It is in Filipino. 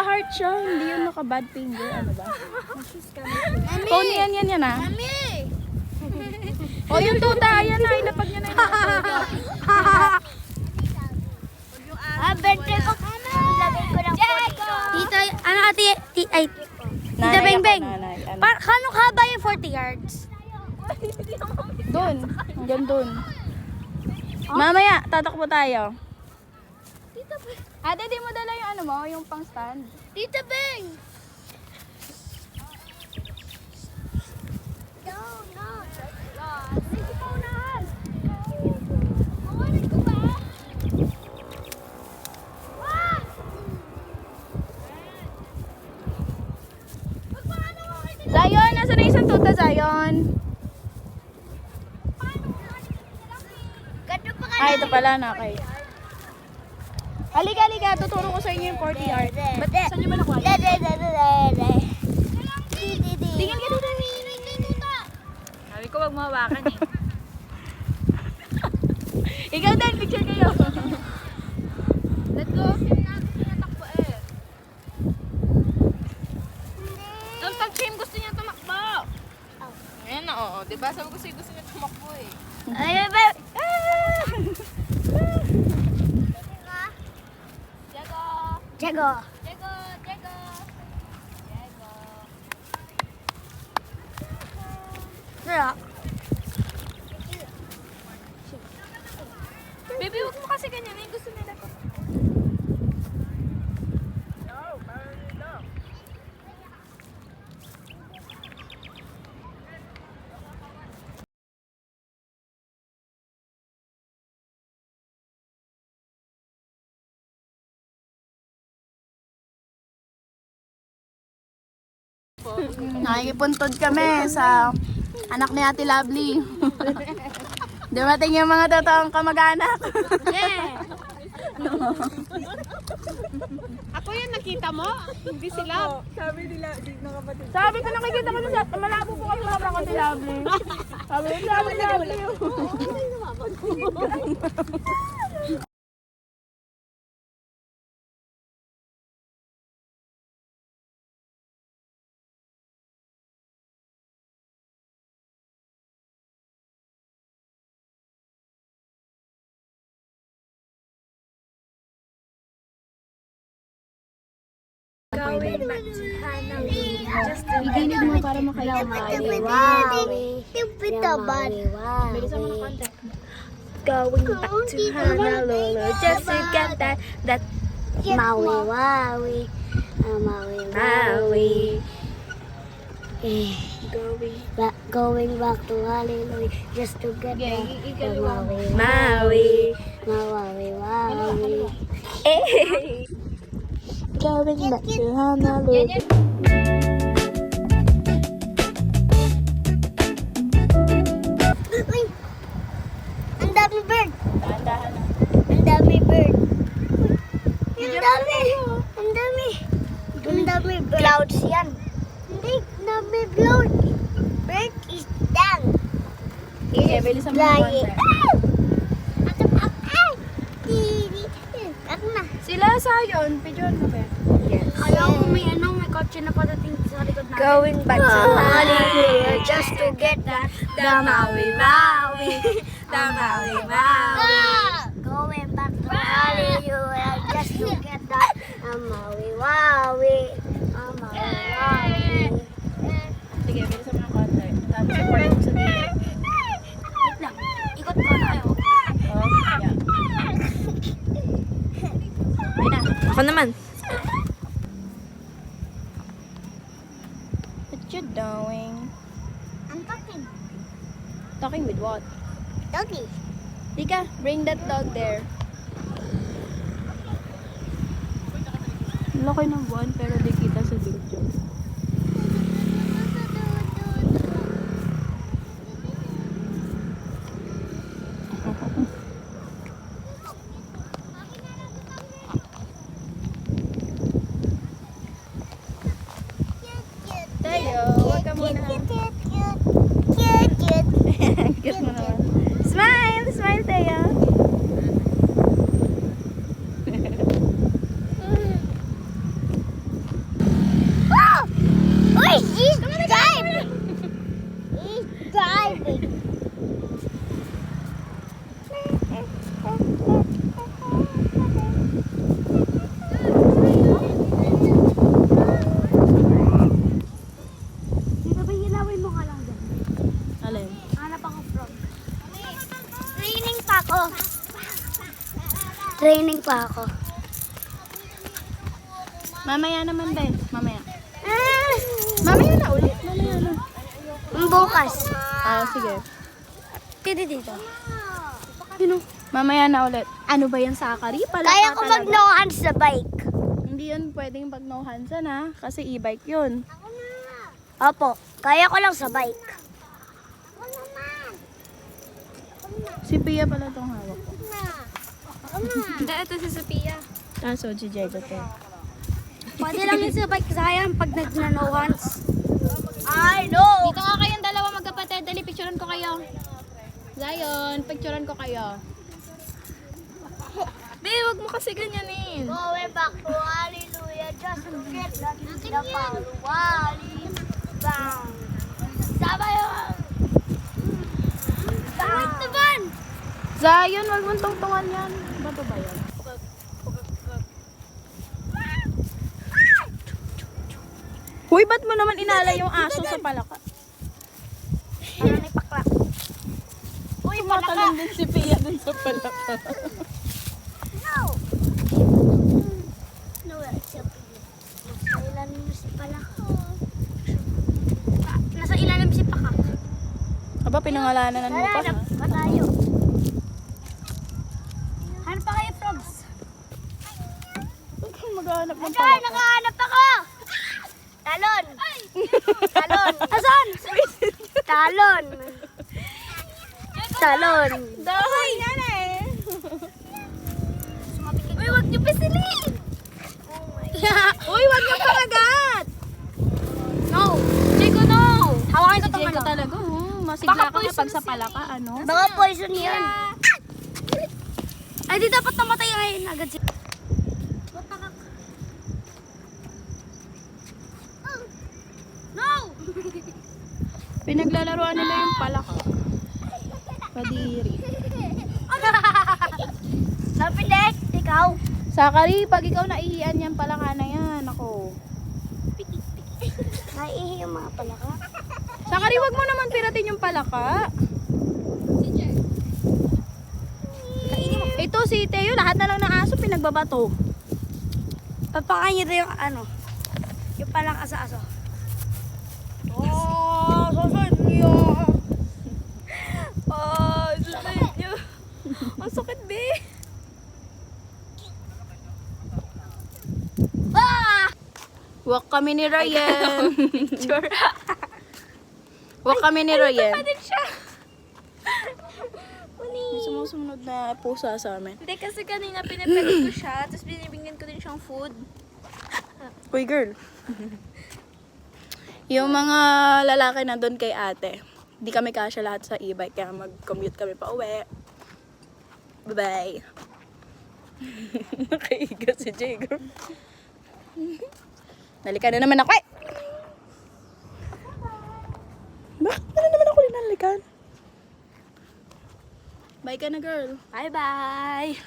naka-heart siya. Hindi yun naka-bad finger. Ano ba? Pony yan ah. Mami! O yung tuta, yan na. Ilapag niya na yung tuta. Birthday ko. Lagay ko ng Tita, ano ate? Ay, Tita Nanay Beng ako, Beng. nanay. Ano? Kano haba yung 40 yards? Doon. Hanggang doon. Mamaya, tatakbo tayo. Ate, di mo dala yung ano mo, yung pang stand? Tita Beng! No. Sige ka unahan. Mawarin ko ba? Zion, nasa na isang tuta, Zion? Ganto pa ka Ay, ito pala na, okay. Halika, tuturo ko sa inyo yung 40 yard. Ba't saan nyo ba nakuha? Tingin ka dito. Sabi ko wag mo hawakan eh. Ikaw din, picture kayo. Let's go. Tinatakbo eh. Don't touch him. Gusto niya tumakbo. Ayan na, oo. Diba? Sabi ko sa'yo gusto niya tumakbo eh. Ay, ba? Jago. Sira. Baby, wag mo kasi ganyan eh. Gusto nila to. Nakikipuntod kami sa anak ni Ate Lovely. Dumating yung mga totoong kamag-anak. Ako yan, nakita mo? Hindi sila. Sabi ko nakikita ko sa malabo po kasi mga Ate Lovely. Sabi ko, Ate Lovely. Iginid mo para makaya Bilisan mo ng konti. Going back to Honolulu just to get that Maui. Going back to Honolulu just to get that Maui. Going back to Honolulu. Ang dami bird. Dahan-dahan na. Ang dami bird. Ang dami. Ang dami. Ang dami bird. Clouds yan. Hindi. Ang dami bird. Bird is down. Okay, bilisan mo ng konti. Ako na. Sila Zion, pidyon mo ba? Kaya ko may kotse na patating sa likod natin. Going back to Honolulu just to get that Maui. The Maui. Going back to Honolulu just to get that Maui. Sige, bilisan mo ng konti. Tapos support mo sa dito. Wait lang. Ikot ko na kayo. Oh, yeah. Ayun na. Ako naman. What you doing? I'm talking. Talking with what? Doggy. Tika, bring that dog there. Laki ng buwan pero di kita sa video. Tayo, wag ka muna. Cute mo naman. Smile! Smile tayo. Dito ba hinawin mo ka lang dyan? Alin? Hanap ako from. Training pa ako. Training pa ako. Mamaya naman din. Mamaya. Ah, Mamaya na ulit. Mamaya na. bukas. Sige. Pwede dito. Mamaya na ulit. Ano ba yan, Sakari? Pala Kaya ko mag-no hands sa bike. Hindi yun pwedeng pag no handsan ha. Kasi e-bike yun. Opo, kaya ko lang sa bike. Si Pia pala tong hawak ko. Hindi, ito si Sophia. So, si Diego to. Pwede lang yun sa bike, sayang pag nag-no hands. I know! Dito nga kayong dalawa magkapatid. Dali, picturean ko kayo. Zion, picturean ko kayo. Be, wag mo kasi ganyanin. Going back to hallelujah, just to get the power. Wally, bang. Sabay yun. Wait naman! Zion, wag mong tungtungan yan. Bato ba yan? Huy, ba't mo naman inala yung aso sa palaka? Ano ni pakla? Uy, Tumatalon din si Pia dun sa palaka. No! No, it's a nasa ilalim mo si Palaka. Nasa ilalim si Paka. Aba, pinangalanan mo pa ha? Hanap pa tayo. Hanap pa kayo, frogs. Huwag kang maghahanap ng Asan? palaka. Nakahanap ako! Talon! Talon! Asan? Talon! Talon! Dahoy nga na eh. Uy, wag niyo pisilin! Uy, wag niyo pakagat! No! Chico, no! Hawakan ko Si itong Diego ano. talaga, masigla Baka ka kapag sa palaka, ano? Baka poison yan. Ay, di dapat namatay ngayon agad si... No! Pinaglalaroan nila yung palaka. Kadiri. Napilit, ikaw. Sakari, pag ikaw naihian yan palaka na yan, ako. Naiihi yung mga palaka. Sakari, wag mo naman piratin yung palaka. Ito si Teo, lahat na lang ng aso pinagbabato. Papakain niyo yung ano, yung palaka sa aso. Oh, sasan niyo. Oh, sakit nyo. Ang sakit, be. Ah! Wak kami ni Ryan. Picture. Wak kami ni Ryan. Din siya. May sumusunod na pusa sa amin. Hindi, kasi kanina pinipet ko siya, tapos binibigyan ko din siyang food. Uy, girl. Yung mga lalaki na doon kay ate, di kami kasya lahat sa e-bike, kaya mag-commute kami pa uwi. Bye-bye. Nakaiga si Jago. Nalikan na naman ako eh! Bakit na naman ako linalikan? Bye ka na, girl. Bye-bye.